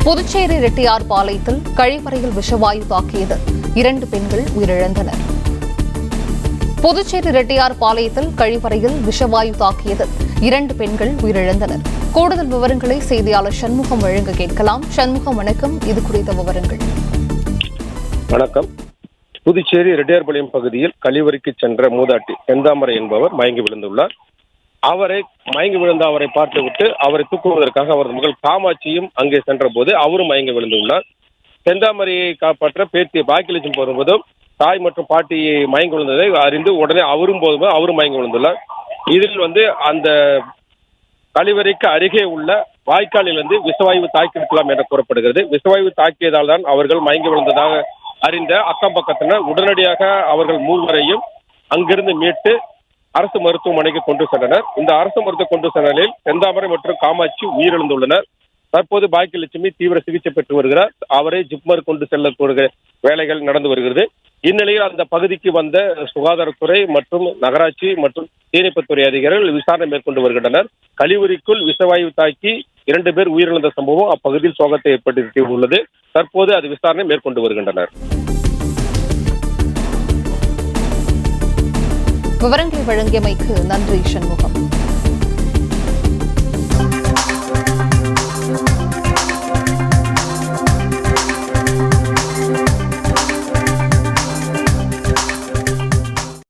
புதுச்சேரி ரெட்டியார்பாளையத்தில் கழிவறையில் விஷவாயு தாக்கியது 2 பெண்கள் உயிரிழந்தனர். புதுச்சேரி ரெட்டியார்பாளையத்தில் கழிவறையில் விஷவாயு தாக்கியது 2 பெண்கள் உயிரிழந்தனர். கூடுதல் விவரங்களை செய்தியாளர் சண்முகம் வழங்க கேட்கலாம். சண்முகம், வணக்கம். இது குறித்த விவரங்கள். வணக்கம். புதுச்சேரி ரெட்டியார்பாளையம் பகுதியில் கழிவறைக்கு சென்ற மூதாட்டி செந்தாமரை என்பவர் மயங்கி விழுந்துள்ளார். மயங்கி விழுந்த அவரை பார்த்துவிட்டு அவரை தூக்குவதற்காக அவரது மகள் காமாட்சியும் அங்கே சென்ற போது அவரும் மயங்கி விழுந்துள்ளார். செந்தாமரையை காப்பாற்ற பேத்தி பாக்கியலட்சுமி போகும்போதும் தாய் மற்றும் பாட்டி மயங்கி விழுந்ததை அறிந்து உடனே அவரும் மயங்கி விழுந்துள்ளார். இதில் அந்த கழிவறைக்கு அருகே உள்ள வாய்க்காலில் விஷவாயு தாக்கியிருக்கலாம் என கூறப்படுகிறது. விஷவாயு தாக்கியதால் தான் அவர்கள் மயங்கி விழுந்ததாக அறிந்த அக்கம் பக்கத்தினர் உடனடியாக அவர்கள் 3வரையும் அங்கிருந்து மீட்டு அரசு மருத்துவமனைக்கு கொண்டு சென்றனர். இந்த அரசு மருத்துவ கொண்டு சென்றதில் செந்தாமரை மற்றும் காமாட்சி உயிரிழந்துள்ளனர். தற்போது பாக்கியலட்சுமி தீவிர சிகிச்சை பெற்று வருகிறார். அவரை ஜிப்மர் கொண்டு செல்லக்கூடிய வேலைகள் நடந்து வருகிறது. இந்நிலையில் அந்த பகுதிக்கு வந்த சுகாதாரத்துறை மற்றும் நகராட்சி மற்றும் தீயணைப்புத்துறை அதிகாரிகள் விசாரணை மேற்கொண்டு வருகின்றனர். கழிவறைக்குள் விஷவாயு தாக்கி 2 பேர் உயிரிழந்த சம்பவம் அப்பகுதியில் சோகத்தை ஏற்படுத்தியுள்ளது. தற்போது அது விசாரணை மேற்கொண்டு வருகின்றனர். விவரங்களை வழங்கியமைக்கு நன்றி சண்முகம்.